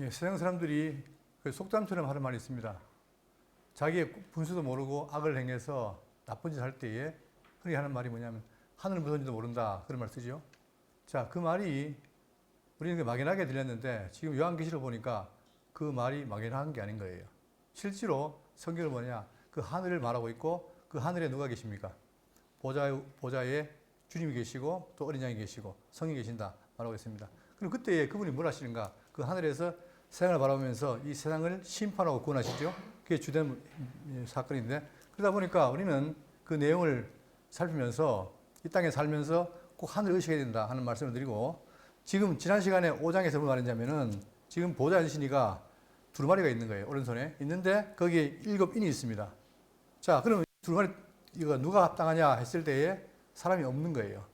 예, 세상 사람들이 그 속담처럼 하는 말이 있습니다. 자기의 분수도 모르고 악을 행해서 나쁜 짓 할 때에 흔히 하는 말이 뭐냐면 하늘은 무서운지도 모른다, 그런 말 쓰죠. 자, 그 말이 우리는 막연하게 들렸는데 지금 요한계시를 보니까 그 말이 막연한 게 아닌 거예요. 실제로 성경을 뭐냐, 그 하늘을 말하고 있고 그 하늘에 누가 계십니까? 보좌에 주님이 계시고 또 어린 양이 계시고 성이 계신다 말하고 있습니다. 그럼 그때에 그분이 뭘 하시는가? 그 하늘에서 세상을 바라보면서 이 세상을 심판하고 구원하시죠. 그게 주된 사건인데, 그러다 보니까 우리는 그 내용을 살피면서 이 땅에 살면서 꼭 하늘을 의식해야 된다 하는 말씀을 드리고, 지금 지난 시간에 5장에서 뭘 말했냐면은 지금 보좌 안신이가 두루마리가 있는 거예요. 오른손에 있는데 거기에 7인이 있습니다. 자, 그러면 두루마리 이거 누가 합당하냐 했을 때에 사람이 없는 거예요.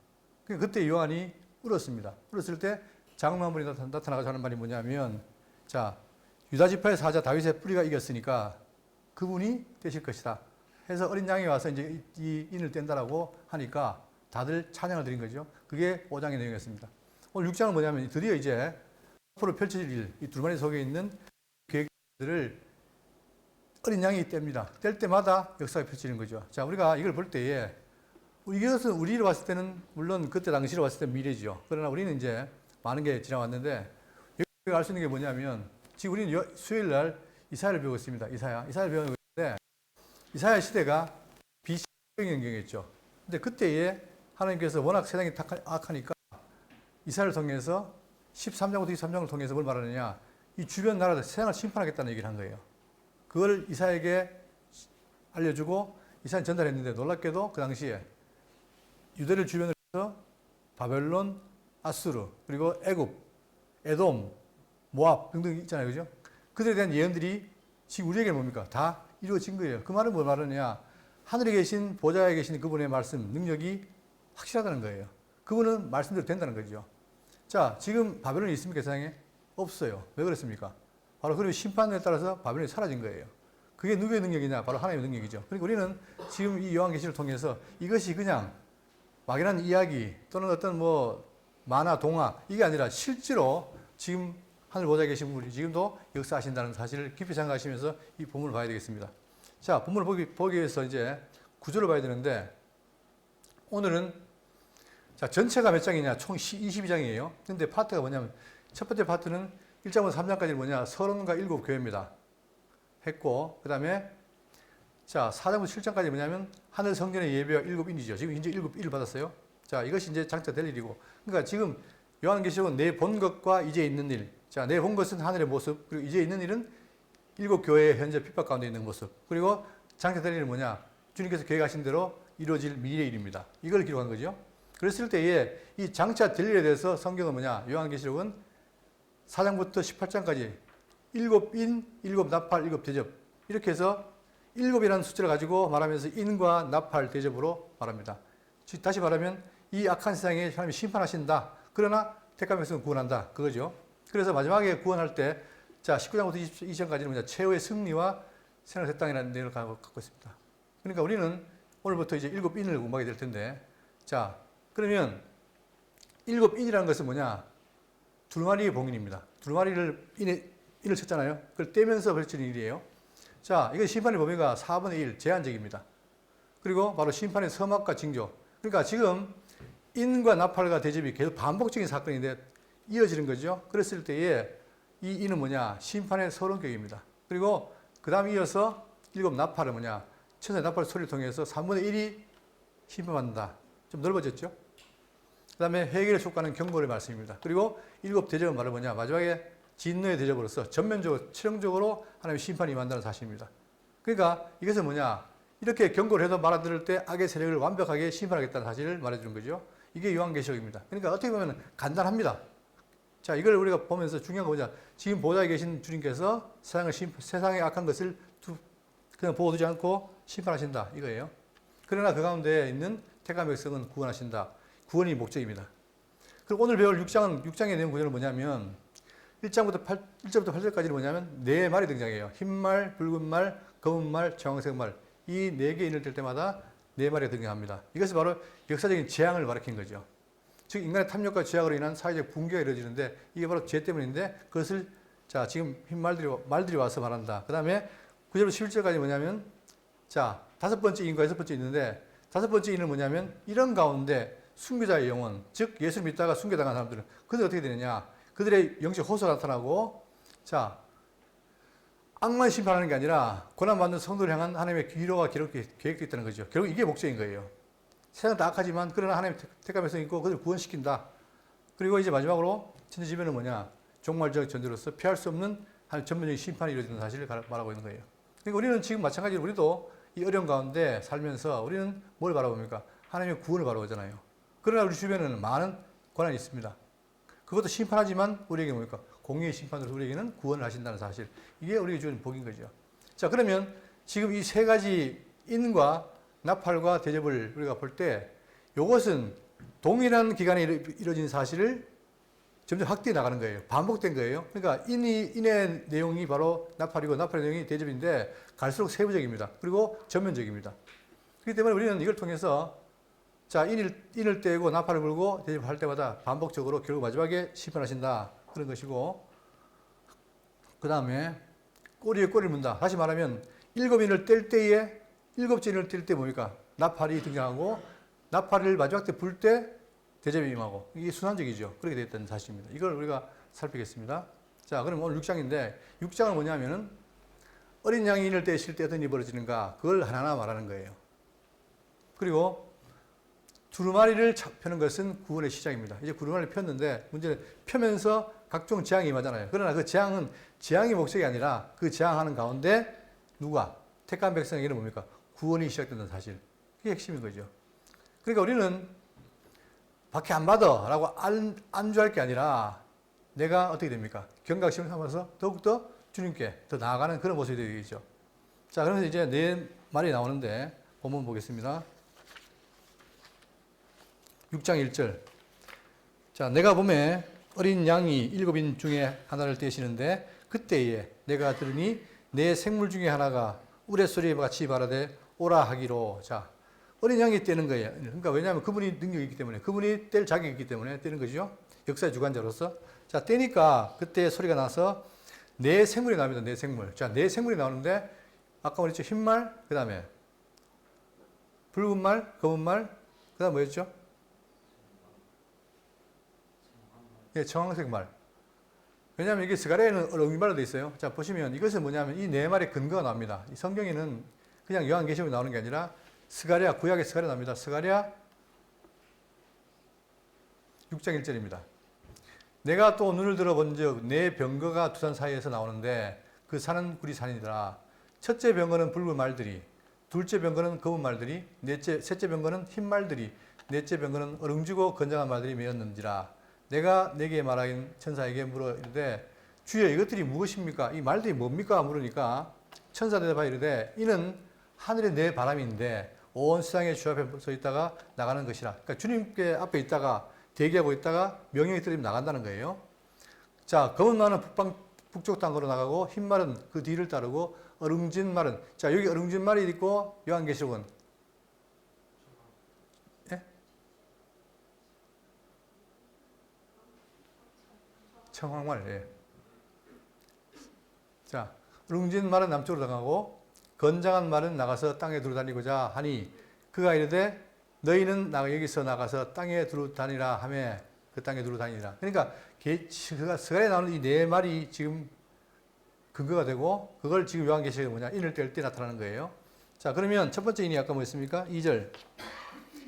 그때 요한이 울었습니다. 울었을 때 장로한분이 나타나가서 하는 말이 뭐냐면, 자, 유다 지파의 사자 다윗의 뿌리가 이겼으니까 그분이 되실 것이다 해서 어린 양이 와서 이제 이 인을 뗀다라고 하니까 다들 찬양을 드린 거죠. 그게 5장의 내용이었습니다. 오늘 6장은 뭐냐면 드디어 이제 앞으로 펼쳐질 일, 이 두루마리 속에 있는 계획들을 어린 양이 뗍니다. 뗄 때마다 역사가 펼치는 거죠. 자, 우리가 이걸 볼 때에 이것은 우리를 봤을 때는 물론 그때 당시로 봤을 때 미래죠. 그러나 우리는 이제 많은 게 지나왔는데 여기 알 수 있는 게 뭐냐면 지금 우리는 수요일 날 이사야를 배우고 있습니다. 이사야를 배우고 있는데 이사야 시대가 BC 경경이었죠. 근데 그때에 하나님께서 워낙 세상이 악하니까 이사야를 통해서 13장부터 23장을 통해서 뭘 말하느냐, 이 주변 나라들 세상을 심판하겠다는 얘기를 한 거예요. 그걸 이사야에게 알려주고 이사야는 전달했는데 놀랍게도 그 당시에 유대를 주변으로 해서 바벨론, 아수르, 그리고 애굽, 에돔, 모압 등등 있잖아요. 그죠? 그들에 대한 예언들이 지금 우리에게 뭡니까? 다 이루어진 거예요. 그 말은 뭘 말하느냐? 하늘에 계신 보좌에 계신 그분의 말씀, 능력이 확실하다는 거예요. 그분은 말씀대로 된다는 거죠. 자, 지금 바벨론이 있습니까? 세상에? 없어요. 왜 그렇습니까? 바로 그런 심판에 따라서 바벨론이 사라진 거예요. 그게 누구의 능력이냐? 바로 하나님의 능력이죠. 그러니까 우리는 지금 이 요한계시를 통해서 이것이 그냥 막연한 이야기 또는 어떤 만화, 동화 이게 아니라 실제로 지금 하늘 보좌에 계신 분이 지금도 역사하신다는 사실을 깊이 생각하시면서 이 본문을 봐야 되겠습니다. 자, 본문을 보기 위해서 이제 구조를 봐야 되는데, 오늘은 자, 전체가 몇 장이냐? 총 22장이에요. 근데 파트가 뭐냐면 첫 번째 파트는 1장부터 3장까지 뭐냐? 서론과 7교회입니다. 했고, 그 다음에 자, 4장부터 7장까지 뭐냐면 하늘 성전의 예배와 7인이죠. 지금 현재 7인을 받았어요. 자, 이것이 이제 장차 될 일이고. 그러니까 지금 요한계시록은 내 본 것과 이제 있는 일. 자, 내 본 것은 하늘의 모습. 그리고 이제 있는 일은 7교회의 현재 핍박 가운데 있는 모습. 그리고 장차 될 일은 뭐냐? 주님께서 계획하신 대로 이루어질 미래의 일입니다. 이걸 기록한 거죠. 그랬을 때에 이 장차 될 일에 대해서 성경은 뭐냐? 요한계시록은 4장부터 18장까지 7인, 7나팔, 7대접. 이렇게 해서 7이라는 숫자를 가지고 말하면서 인과 나팔 대접으로 말합니다. 다시 말하면 이 악한 세상에 하나님이 심판하신다. 그러나 택한 백성은 구원한다. 그거죠. 그래서 마지막에 구원할 때, 자, 19장부터 20장까지는 뭐냐? 최후의 승리와 생활 새 땅이라는 내용을 갖고 있습니다. 그러니까 우리는 오늘부터 이제 7인을 공부하게 될 텐데, 자, 그러면 7인이라는 것은 뭐냐? 두루마리의 봉인입니다. 두루마리를 인을 쳤잖아요. 그걸 떼면서 펼치는 일이에요. 자, 이건 심판의 범위가 4분의 1, 제한적입니다. 그리고 바로 심판의 서막과 징조. 그러니까 지금 인과 나팔과 대접이 계속 반복적인 사건인데 이어지는 거죠. 그랬을 때에 이 인은 뭐냐? 심판의 서론격입니다. 그리고 그 다음 이어서 7나팔은 뭐냐? 천사의 나팔 소리를 통해서 3분의 1이 심판받는다. 좀 넓어졌죠? 그 다음에 회개를 촉구하는 경고의 말씀입니다. 그리고 7대접은 바로 뭐냐? 마지막에 진노의 대접으로서 전면적으로, 최종적으로 하나님의 심판이 임한다는 사실입니다. 그러니까 이것은 뭐냐? 이렇게 경고를 해도 말아들을 때 악의 세력을 완벽하게 심판하겠다는 사실을 말해주는 거죠. 이게 요한계시록입니다. 그러니까 어떻게 보면 간단합니다. 자, 이걸 우리가 보면서 중요한 거 뭐냐? 지금 보좌에 계신 주님께서 세상의 악한 것을 그냥 보호두지 않고 심판하신다. 이거예요. 그러나 그 가운데 있는 택한 백성은 구원하신다. 구원이 목적입니다. 그리고 오늘 배울 6장의 내용 구조는 뭐냐면 1절부터 8절까지는 뭐냐면 네 말이 등장해요. 흰 말, 붉은 말, 검은 말, 청색 말. 이 네 개 인을 뗄 때마다 네 마리가 등장합니다. 이것이 바로 역사적인 재앙을 가리킨 거죠. 즉 인간의 탐욕과 죄악으로 인한 사회적 붕괴가 이루어지는데 이게 바로 죄 때문인데 그것을 자, 지금 말들이 와서 말한다. 그 다음에 9절부터 11절까지 뭐냐면, 자, 다섯 번째 인과 여섯 번째 있는데, 다섯 번째 인은 뭐냐면, 이런 가운데 순교자의 영혼, 즉, 예수를 믿다가 순교당한 사람들은, 그들 어떻게 되느냐? 그들의 영적 호소가 나타나고, 자, 악만 심판하는 게 아니라, 고난받는 성도를 향한 하나님의 위로가 계획되어 있다는 거죠. 결국 이게 목적인 거예요. 세상은 다 악하지만, 그러나 하나님 택감의 성이 있고, 그들을 구원시킨다. 그리고 이제 마지막으로, 천지지변은 뭐냐? 종말적 전쟁으로서 피할 수 없는 한 전면적인 심판이 이루어지는 사실을 말하고 있는 거예요. 그러니까 우리는 지금 마찬가지로 우리도 이 어려운 가운데 살면서 우리는 뭘 바라봅니까? 하나님의 구원을 바라보잖아요. 그러나 우리 주변에는 많은 고난이 있습니다. 그것도 심판하지만 우리에게 뭡니까? 공의의 심판으로 우리에게는 구원을 하신다는 사실. 이게 우리에게 주는 복인 거죠. 자, 그러면 지금 이 세 가지 인과 나팔과 대접을 우리가 볼 때 이것은 동일한 기간에 이루어진 사실을 점점 확대해 나가는 거예요. 반복된 거예요. 그러니까 인의 내용이 바로 나팔이고 나팔의 내용이 대접인데 갈수록 세부적입니다. 그리고 전면적입니다. 그렇기 때문에 우리는 이걸 통해서 자, 인을 떼고 나팔을 불고 대접할 때마다 반복적으로 결국 마지막에 심판하신다. 그런 것이고, 그 다음에 꼬리에 꼬리를 문다. 다시 말하면 일곱 인을 뗄 때에 일곱째 인을 뗄 때 뭡니까? 나팔이 등장하고 나팔을 마지막 때 불 때 대접이 임하고, 이게 순환적이죠. 그렇게 되었다는 사실입니다. 이걸 우리가 살피겠습니다. 자, 그럼 오늘 6장인데 6장은 뭐냐면은 어린 양이 인을 떼실 때 어떤 일이 벌어지는가, 그걸 하나하나 말하는 거예요. 그리고 두루마리를 펴는 것은 구원의 시작입니다. 이제 두루마리를 폈는데 문제는 펴면서 각종 재앙이 임하잖아요. 그러나 그 재앙이 목적이 아니라 그 재앙하는 가운데 누가? 택한 백성에게는 뭡니까? 구원이 시작된다는 사실. 그게 핵심인 거죠. 그러니까 우리는 밖에 안 받아 라고 안주할 게 아니라 내가 어떻게 됩니까? 경각심을 삼아서 더욱더 주님께 더 나아가는 그런 모습이 되겠죠. 자, 그러면서 이제 네 말이 나오는데 본문 보겠습니다. 6장 1절. 자, 내가 봄에 어린 양이 일곱인 중에 하나를 떼시는데 그때에 내가 들으니 내 생물 중에 하나가 우레소리와 같이 말하되 오라 하기로. 자, 어린 양이 떼는 거예요. 그러니까 왜냐하면 그분이 능력이 있기 때문에, 그분이 뗄 자격이 있기 때문에 떼는 거죠. 역사의 주관자로서. 자, 떼니까 그때 소리가 나서 내 생물이 나옵니다. 내 생물. 자, 내 생물이 나오는데 아까 말했죠. 흰말, 그 다음에 붉은 말, 검은 말, 그 다음 뭐였죠? 예, 청황색 말. 왜냐하면 이게 스가랴에는 어린말로 되어 있어요. 자, 보시면 이것은 뭐냐면 이 네 말의 근거가 나옵니다. 이 성경에는 그냥 요한계시록에 나오는 게 아니라 스가랴, 구약의 스가랴 나옵니다. 스가랴 6장 1절입니다. 내가 또 눈을 들어본 적 내 병거가 두 산 사이에서 나오는데 그 산은 구리 산이더라. 첫째 병거는 붉은 말들이, 둘째 병거는 검은 말들이, 셋째 병거는 흰 말들이, 넷째 병거는 어릉지고 건장한 말들이 메었는지라. 내가 내게 말하긴 천사에게 물어 이르되 주여 이것들이 무엇입니까? 이 말들이 뭡니까? 물으니까 천사 대답하여 이르되 이는 하늘의 내 바람인데 온 세상에 주 앞에 서 있다가 나가는 것이라. 그러니까 주님께 앞에 있다가 대기하고 있다가 명령이 떨어지면 나간다는 거예요. 자, 검은 말은 북쪽 땅으로 나가고 흰 말은 그 뒤를 따르고 어릉진 말은, 자, 여기 어릉진 말이 있고 요한계시록은 예? 청황말. 예. 자, 어릉진 말은 남쪽으로 나가고 건장한 말은 나가서 땅에 두루 다니고자 하니 그가 이르되 너희는 여기서 나가서 땅에 두루 다니라 하며 그 땅에 두루 다니라. 그러니까 스가랴에 나오는 이 네 말이 지금 근거가 되고 그걸 지금 요한계시록에 뭐냐? 인을 뗄 때 나타나는 거예요. 자, 그러면 첫 번째 인이 아까 뭐였습니까? 2절.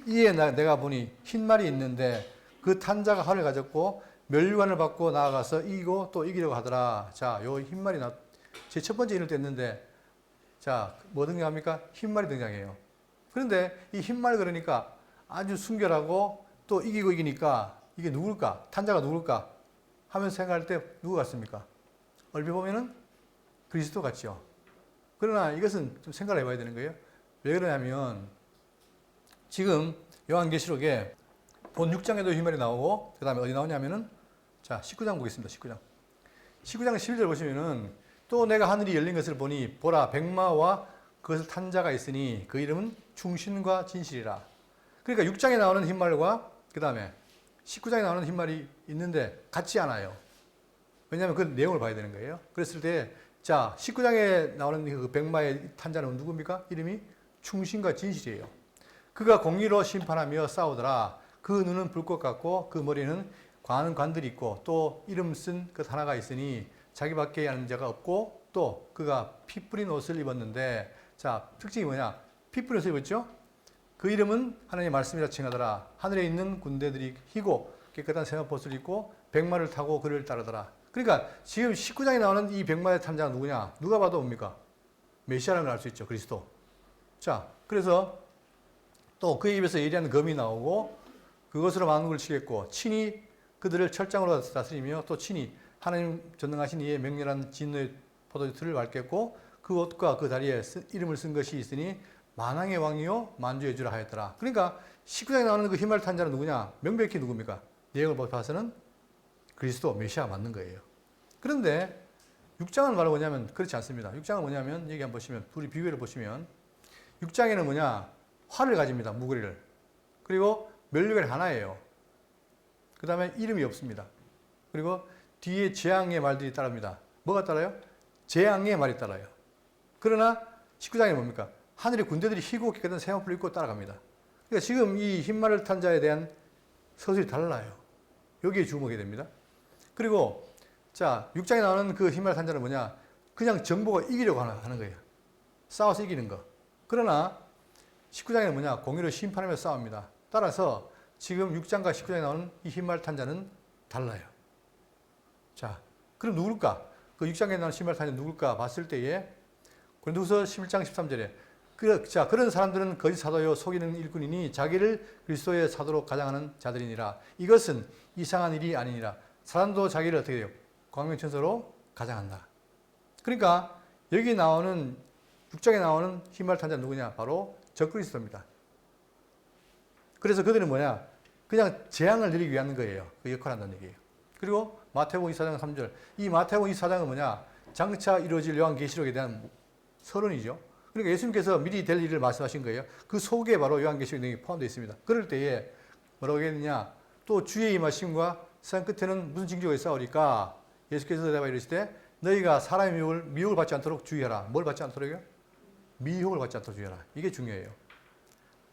이에 내가 보니 흰 말이 있는데 그 탄자가 활을 가졌고 멸류관을 받고 나아가서 이기고 또 이기려고 하더라. 자, 요 흰 말이 제 첫 번째 인을 뗐는데 자, 뭐 등장합니까? 흰말이 등장해요. 그런데 이 흰말 그러니까 아주 순결하고 또 이기고 이기니까 이게 누굴까? 탄자가 누굴까? 하면서 생각할 때 누구 같습니까? 얼핏 보면은 그리스도 같죠. 그러나 이것은 좀 생각을 해봐야 되는 거예요. 왜 그러냐면 지금 요한계시록에 본 6장에도 흰말이 나오고 그 다음에 어디 나오냐면은 자, 19장 보겠습니다. 19장 11절 보시면은 또 내가 하늘이 열린 것을 보니 보라 백마와 그것을 탄 자가 있으니 그 이름은 충신과 진실이라. 그러니까 6장에 나오는 흰말과 그 다음에 19장에 나오는 흰말이 있는데 같지 않아요. 왜냐하면 그 내용을 봐야 되는 거예요. 그랬을 때, 자, 19장에 나오는 그 백마의 탄자는 누굽니까? 이름이 충신과 진실이에요. 그가 공의로 심판하며 싸우더라. 그 눈은 불꽃 같고 그 머리는 관은 관들이 있고 또 이름 쓴 것 하나가 있으니 자기밖에 아는 자가 없고 또 그가 피 뿌린 옷을 입었는데, 자, 특징이 뭐냐? 피 뿌린 옷을 입었죠? 그 이름은 하나님의 말씀이라 칭하더라. 하늘에 있는 군대들이 희고 깨끗한 세마포옷을 입고 백마를 타고 그를 따르더라. 그러니까 지금 19장에 나오는 이 백마의 탄자가 누구냐? 누가 봐도 뭡니까? 메시아라는 걸 알 수 있죠. 그리스도. 자, 그래서 또 그의 입에서 예리한 검이 나오고 그것으로 만국을 치겠고 친히 그들을 철장으로 다스리며 또 친히 하나님 전능하신 이의 맹렬한 진노의 포도주를 밟겠고 그 옷과 그 다리에 이름을 쓴 것이 있으니 만왕의 왕이요 만주의 주라 하였더라. 그러니까 19장에 나오는 그 흰말 탄자는 누구냐? 명백히 누굽니까? 내용을 봐서는 그리스도 메시아가 맞는 거예요. 그런데 6장은 바로 뭐냐면 그렇지 않습니다. 6장은 뭐냐면 여기 한번 보시면 둘이 비교를 보시면 6장에는 뭐냐? 활을 가집니다. 무거리를. 그리고 면류관이 하나예요. 그 다음에 이름이 없습니다. 그리고 뒤에 재앙의 말들이 따릅니다. 뭐가 따라요? 재앙의 말이 따라요. 그러나 19장에 뭡니까? 하늘의 군대들이 희고 깨끗한 세마포를 입고 따라갑니다. 그러니까 지금 이 흰말을 탄 자에 대한 서술이 달라요. 여기에 주목이 됩니다. 그리고 자, 6장에 나오는 그 흰말 탄 자는 뭐냐? 그냥 정보가 이기려고 하는 거예요. 싸워서 이기는 거. 그러나 19장에는 뭐냐? 공의로 심판하며 싸웁니다. 따라서 지금 6장과 19장에 나오는 이 흰말 탄 자는 달라요. 자, 그럼 누굴까? 그 6장에 나오는 흰말 탄 자는 누굴까 봤을 때에 고린도후서 11장 13절에 그런 사람들은 거짓 사도요 속이는 일꾼이니 자기를 그리스도의 사도로 가장하는 자들이니라. 이것은 이상한 일이 아니니라. 사람도 자기를 어떻게 해요? 광명천사로 가장한다. 그러니까 여기 나오는 6장에 나오는 흰말 탄자 누구냐? 바로 적그리스도입니다. 그래서 그들은 뭐냐? 그냥 재앙을 내리기 위한 거예요. 그 역할을 한다는 얘기예요. 그리고 마태복음 24장 3절. 이 마태복음 24장은 뭐냐? 장차 이루어질 요한계시록에 대한 서론이죠. 그러니까 예수님께서 미리 될 일을 말씀하신 거예요. 그 속에 바로 요한계시록 내용이 포함되어 있습니다. 그럴 때에 뭐라고 하겠느냐? 또 주의 임하심과 세상 끝에는 무슨 징조가 있사오리까? 예수께서 대답하여 이르시되 너희가 사람의 미혹을 받지 않도록 주의하라. 뭘 받지 않도록요? 미혹을 받지 않도록 주의하라. 이게 중요해요.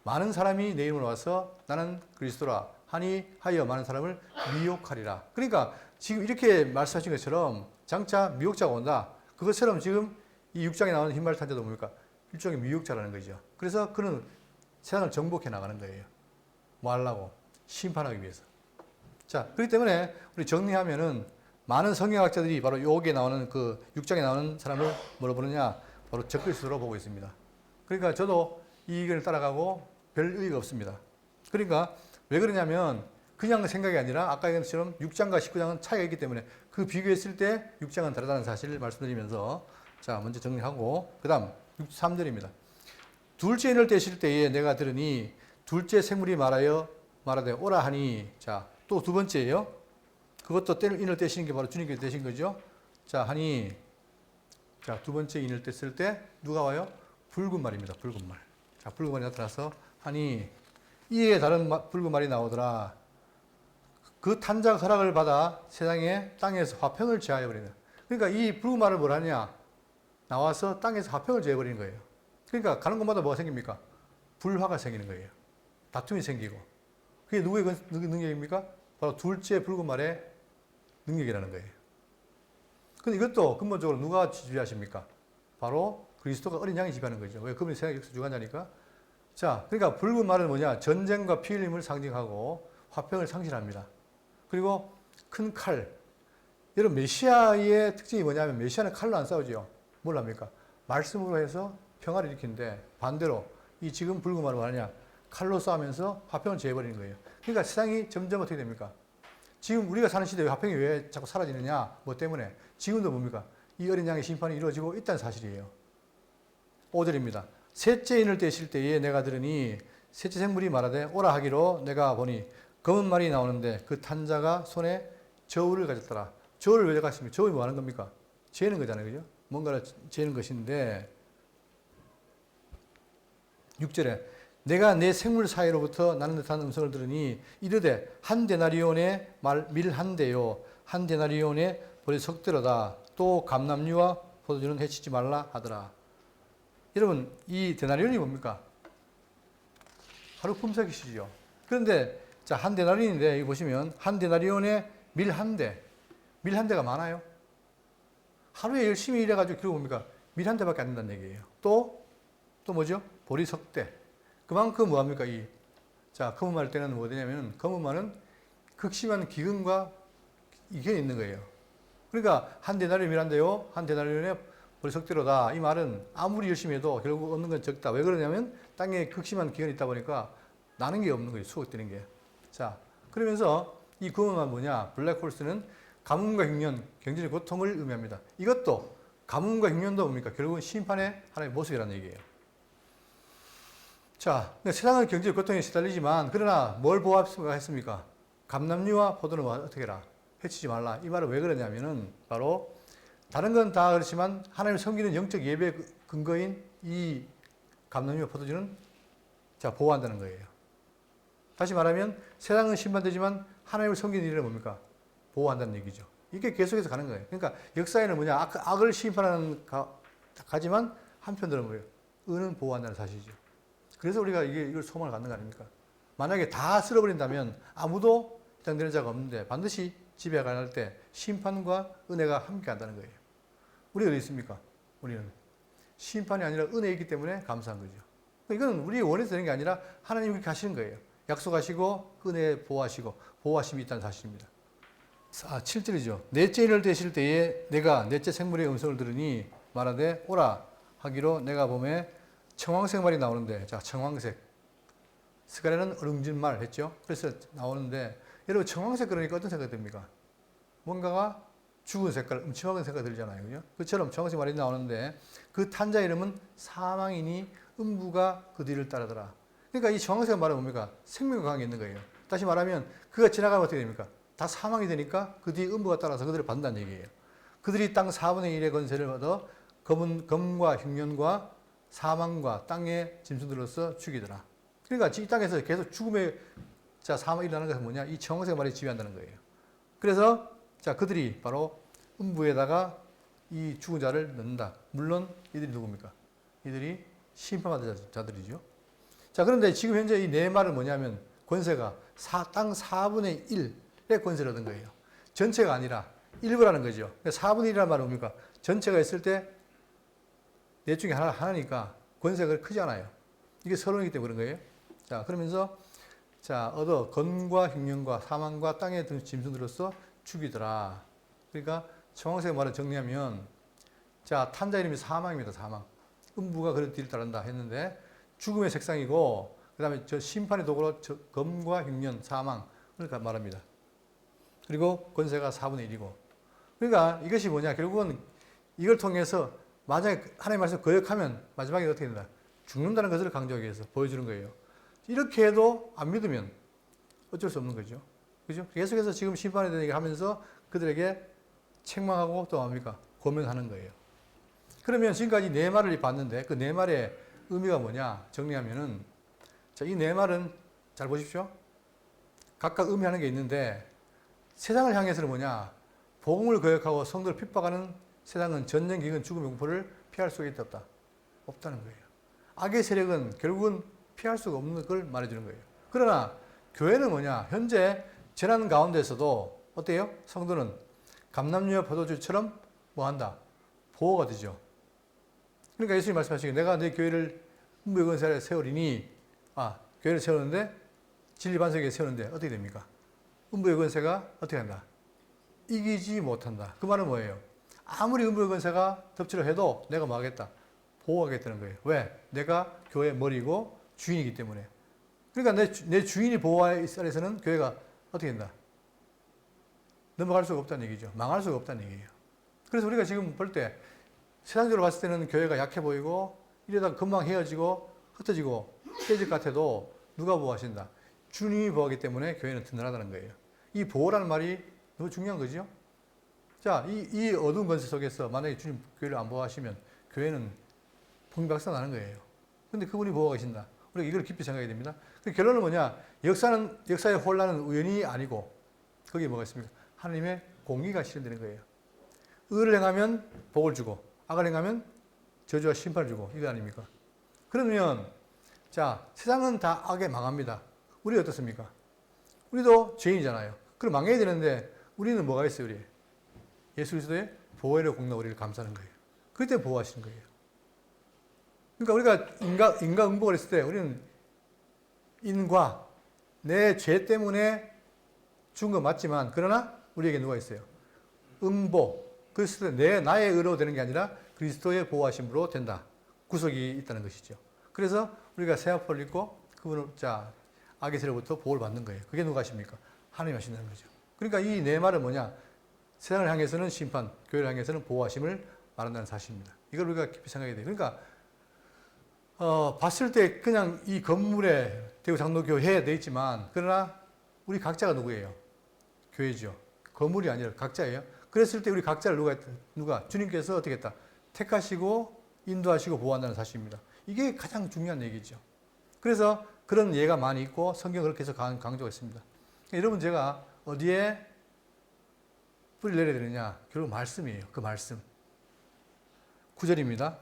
많은 사람이 내 이름으로 와서 나는 그리스도라 하니 하여 많은 사람을 미혹하리라. 그러니까 지금 이렇게 말씀하신 것처럼 장차 미혹자가 온다. 그것처럼 지금 이 6장에 나오는 흰말 탄자도 뭡니까? 일종의 미혹자라는 거죠. 그래서 그는 세상을 정복해 나가는 거예요. 뭐 하려고? 심판하기 위해서. 자, 그렇기 때문에 우리 정리하면은 많은 성경학자들이 바로 여기에 나오는 그 6장에 나오는 사람을 뭐로 부르냐? 바로 적그리스도로 보고 있습니다. 그러니까 저도 이 의견을 따라가고 별 의의가 없습니다. 그러니까 왜 그러냐면 그냥 생각이 아니라 아까 얘기한 것처럼 6장과 19장은 차이가 있기 때문에 그 비교했을 때 6장은 다르다는 사실을 말씀드리면서 자, 먼저 정리하고 그 다음 3절입니다. 둘째 인을 떼실 때에 내가 들으니 둘째 생물이 말하되 오라 하니 자, 또 두 번째예요. 그것도 인을 떼시는 게 바로 주님께서 떼신 거죠. 자, 하니 자, 두 번째 인을 뗐을 때 누가 와요? 붉은 말입니다. 붉은 말. 자, 붉은 말이 나타나서 하니 이에 다른 붉은 말이 나오더라. 그 탄자가 허락을 받아 세상에 땅에서 화평을 제하여 버리는. 그러니까 이 붉은 말을 뭘 하냐? 나와서 땅에서 화평을 제해버리는 거예요. 그러니까 가는 곳마다 뭐가 생깁니까? 불화가 생기는 거예요. 다툼이 생기고. 그게 누구의 능력입니까? 바로 둘째 붉은 말의 능력이라는 거예요. 근데 이것도 근본적으로 누가 지배하십니까? 바로 그리스도가 어린 양이 지배하는 거죠. 왜? 그분이 세상의 역사 주관자니까. 자, 그러니까 붉은 말은 뭐냐? 전쟁과 피 흘림을 상징하고 화평을 상실합니다. 그리고 큰 칼. 여러분, 메시아의 특징이 뭐냐면 메시아는 칼로 안 싸우죠. 뭘 합니까? 말씀으로 해서 평화를 일으키는데 반대로 이 지금 붉은 말은 뭐하냐? 칼로 싸우면서 화평을 제해버리는 거예요. 그러니까 세상이 점점 어떻게 됩니까? 지금 우리가 사는 시대에 화평이 왜 자꾸 사라지느냐? 뭐 때문에? 지금도 뭡니까? 이 어린 양의 심판이 이루어지고 있다는 사실이에요. 5절입니다. 셋째 인을 떼실 때에 내가 들으니 셋째 생물이 말하되 오라 하기로 내가 보니 검은 말이 나오는데 그 탄자가 손에 저울을 가졌더라. 저울을 왜 가졌습니까? 저울이 뭐 하는 겁니까? 재는 거잖아요. 그죠? 뭔가를 재는 것인데 6절에 내가 내 생물 사이로부터 나는 듯한 음성을 들으니 이르되 한 데나리온의 밀 한 대요 한 데나리온의 보리 석대로다. 또 감람류와 포도주는 해치지 말라 하더라. 여러분, 이 데나리온이 뭡니까? 하루 품삯이시죠. 그런데 자, 한 데나리온인데 여기 보시면 한 데나리온에 밀 한 대, 밀 한 대가 많아요. 하루에 열심히 일해가지고 결국 뭡니까? 밀 한 대밖에 안 된다는 얘기예요. 또 뭐죠? 보리 석대. 그만큼 뭐합니까? 자, 검은말 때는 뭐냐면 검은말은 극심한 기근과 이게 있는 거예요. 그러니까 한 데나리온 밀 한 대요, 한 데나리온에 보리 석대로다. 이 말은 아무리 열심히 해도 결국 얻는 건 적다. 왜 그러냐면 땅에 극심한 기근이 있다 보니까 나는 게 없는 거예요. 수확되는 게. 자, 그러면서 이 검은말 뭐냐? 블랙홀스는 가뭄과 흉년, 경제적 고통을 의미합니다. 이것도 가뭄과 흉년도 뭡니까? 결국은 심판의 하나의 모습이라는 얘기예요. 자, 세상은 경제적 고통에 시달리지만 그러나 뭘 보호했습니까? 감람류와 포도는 어떻게 해라? 해치지 말라. 이 말은 왜 그러냐면은 바로 다른 건 다 그렇지만 하나님을 섬기는 영적 예배 근거인 이 감람류와 포도주는 자, 보호한다는 거예요. 다시 말하면 세상은 심판되지만 하나님을 섬기는 일은 뭡니까? 보호한다는 얘기죠. 이게 계속해서 가는 거예요. 그러니까 역사에는 뭐냐? 악을 심판하는 가지만 한편으로는 뭐예요? 의는 보호한다는 사실이죠. 그래서 우리가 이걸 소망을 갖는 거 아닙니까? 만약에 다 쓸어버린다면 아무도 해당되는 자가 없는데 반드시 집에 갈 때 심판과 은혜가 함께 한다는 거예요. 우리가 어디 있습니까? 우리는 심판이 아니라 은혜이기 때문에 감사한 거죠. 이건 우리 원해서 되는 게 아니라 하나님이 그렇게 하시는 거예요. 약속하시고 은혜 보호하시고 보호하심이 있다는 사실입니다. 7절이죠. 넷째 인을 되실 때에 내가 넷째 생물의 음성을 들으니 말하되 오라 하기로 내가 봄에 청황색 말이 나오는데 자, 청황색. 스가랴는 어릉진 말 했죠. 그래서 나오는데 여러분 청황색 그러니까 어떤 생각이 듭니까? 뭔가가 죽은 색깔, 음침한 색깔이 들잖아요. 그죠? 그처럼 청황색 말이 나오는데 그 탄자 이름은 사망이니 음부가 그 뒤를 따르더라. 그러니까 이 청황색 말은 뭡니까? 생명과 관계 있는 거예요. 다시 말하면 그가 지나가면 어떻게 됩니까? 다 사망이 되니까 그 뒤에 음부가 따라서 그들을 받는다는 얘기예요. 그들이 땅 4분의 1의 건세를 얻어 검과 흉년과 사망과 땅의 짐승들로서 죽이더라. 그러니까 이 땅에서 계속 죽음의 사망이 일어나는 것은 뭐냐? 이 청황색 말이 지배한다는 거예요. 그래서 자, 그들이 바로 음부에다가 이 죽은 자를 넣는다. 물론 이들이 누굽니까? 이들이 심판받은 자들이죠. 자, 그런데 지금 현재 이 네 말은 뭐냐면 권세가 땅 4분의 1의 권세를 얻은 거예요. 전체가 아니라 일부라는 거죠. 4분의 1이라는 말은 뭡니까? 전체가 있을 때 넷 중에 하나니까 권세가 크지 않아요. 이게 서론이기 때문에 그런 거예요. 자, 그러면서 자, 얻어 건과 흉년과 사망과 땅의 짐승들로서 죽이더라. 그러니까 청황색 말을 정리하면 자, 탄자 이름이 사망입니다. 사망. 음부가 그런 뒤를 따른다 했는데 죽음의 색상이고 그다음에 저 심판의 도구로 검과 흉년, 사망을 말합니다. 그리고 권세가 4분의 1이고. 그러니까 이것이 뭐냐? 결국은 이걸 통해서 만약에 하나님의 말씀 거역하면 마지막에 어떻게 된다? 죽는다는 것을 강조하기 위해서 보여주는 거예요. 이렇게 해도 안 믿으면 어쩔 수 없는 거죠. 그죠? 계속해서 지금 심판에 대한 얘기를 하면서 그들에게 책망하고 또 뭡니까? 고면하는 거예요. 그러면 지금까지 네 말을 봤는데 그 네 말의 의미가 뭐냐? 정리하면은 자, 이 네 말은 잘 보십시오. 각각 의미하는 게 있는데 세상을 향해서는 뭐냐? 복음을 거역하고 성도를 핍박하는 세상은 전쟁, 기근, 죽음의 공포를 피할 수가 있다 없다? 없다는 거예요. 악의 세력은 결국은 피할 수가 없는 걸 말해주는 거예요. 그러나 교회는 뭐냐? 현재 재난 가운데서도 어때요? 성도는 감람류와 포도주처럼 뭐 한다? 보호가 되죠. 그러니까 예수님 말씀하시기에 내가 내 교회를 음부의 권세에 세우리니 교회를 세우는데 진리반석에 세우는데 어떻게 됩니까? 음부의 권세가 어떻게 한다? 이기지 못한다. 그 말은 뭐예요? 아무리 음부의 권세가 덮치려 해도 내가 뭐 하겠다? 보호하겠다는 거예요. 왜? 내가 교회의 머리고 주인이기 때문에. 그러니까 내 주인이 보호하는 안에서는 교회가 어떻게 된다? 넘어갈 수가 없다는 얘기죠. 망할 수가 없다는 얘기예요. 그래서 우리가 지금 볼 때 세상적으로 봤을 때는 교회가 약해 보이고 이러다가 금방 헤어지고 흩어지고 깨질 것 같아도 누가 보호하신다? 주님이 보호하기 때문에 교회는 든든하다는 거예요. 이 보호라는 말이 너무 중요한 거죠. 자, 이 어두운 권세 속에서 만약에 주님 교회를 안 보호하시면 교회는 풍비박산 나는 거예요. 근데 그분이 보호하신다. 우리가 이걸 깊이 생각해야 됩니다. 그 결론은 뭐냐? 역사의 혼란은 우연이 아니고 거기에 뭐가 있습니까? 하나님의 공의가 실현되는 거예요. 의를 행하면 복을 주고 악을 행하면 저주와 심판을 주고 이거 아닙니까? 그러면 자, 세상은 다 악에 망합니다. 우리 어떻습니까? 우리도 죄인이잖아요. 그럼 망해야 되는데 우리는 뭐가 있어요, 우리? 예수 그리스도의 보혈의 공로 우리를 감싸는 거예요. 그때 보호하시는 거예요. 그러니까 우리가 인과 응복을 했을 때 우리는 인과 내 죄 때문에 죽은 거 맞지만 그러나 우리에게 누가 있어요? 응복. 그래서 나의 의로 되는 게 아니라 그리스도의 보호하심으로 된다. 구속이 있다는 것이죠. 그래서 우리가 새 화포를 입고 그분을 악의 세력부터 보호를 받는 거예요. 그게 누가 하십니까? 하나님이 하신다는 거죠. 그러니까 이 네 말은 뭐냐? 세상을 향해서는 심판, 교회를 향해서는 보호하심을 말한다는 사실입니다. 이걸 우리가 깊이 생각해야 돼요. 그러니까 봤을 때 그냥 이 건물에 대구 장로교회에 돼 있지만 그러나 우리 각자가 누구예요? 교회죠. 건물이 아니라 각자예요. 그랬을 때 우리 각자를 누가 주님께서 어떻게 했다? 택하시고 인도하시고 보호한다는 사실입니다. 이게 가장 중요한 얘기죠. 그래서 그런 예가 많이 있고 성경을 계속 강조가 있습니다. 여러분 제가 어디에 뿌리를 내려야 되느냐? 결국 말씀이에요. 그 말씀. 9절입니다.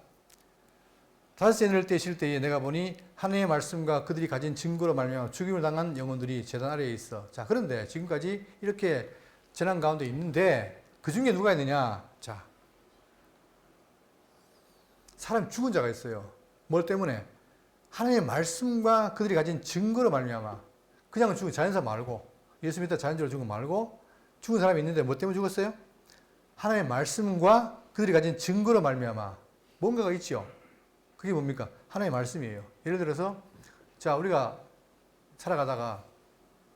다섯째 년을 떼실 때에 내가 보니 하나님의 말씀과 그들이 가진 증거로 말미암아 죽임을 당한 영혼들이 제단 아래에 있어. 자, 그런데 지금까지 이렇게 재난 가운데 있는데 그 중에 누가 있느냐? 자, 사람 죽은 자가 있어요. 뭘 때문에? 하나님의 말씀과 그들이 가진 증거로 말미암아. 그냥 죽은 자연사 말고 예수 믿다 자연적으로 죽은 거 말고 죽은 사람이 있는데 뭐 때문에 죽었어요? 하나님의 말씀과 그들이 가진 증거로 말미암아. 뭔가가 있죠. 그게 뭡니까? 하나님의 말씀이에요. 예를 들어서 자, 우리가 살아가다가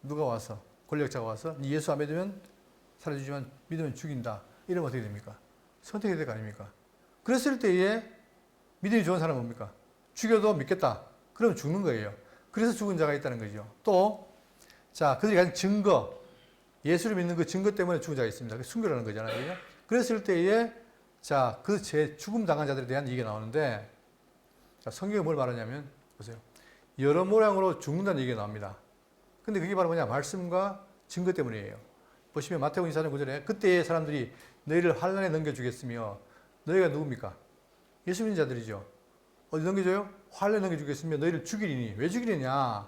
누가 와서 권력자가 와서 네 예수 안 믿으면 살아주지만 믿으면 죽인다. 이러면 어떻게 됩니까? 선택해야 될 거 아닙니까? 그랬을 때에 믿음이 좋은 사람은 뭡니까? 죽여도 믿겠다. 그러면 죽는 거예요. 그래서 죽은 자가 있다는 거죠. 또 자, 그들이 가진 증거, 예수를 믿는 그 증거 때문에 죽은 자가 있습니다. 그게 순교라는 거잖아요. 그랬을 때에 자, 그 죽음 당한 자들에 대한 얘기가 나오는데 자, 성경이 뭘 말하냐면 보세요. 여러 모양으로 죽는다는 얘기가 나옵니다. 근데 그게 바로 뭐냐? 말씀과 증거 때문이에요. 보시면 마태복음 24장 9절에 그때의 사람들이 너희를 환난에 넘겨주겠으며 너희가 누굽니까? 예수 믿는 자들이죠. 어디 넘겨줘요? 환난에 넘겨주겠으며 너희를 죽이리니. 왜 죽이느냐?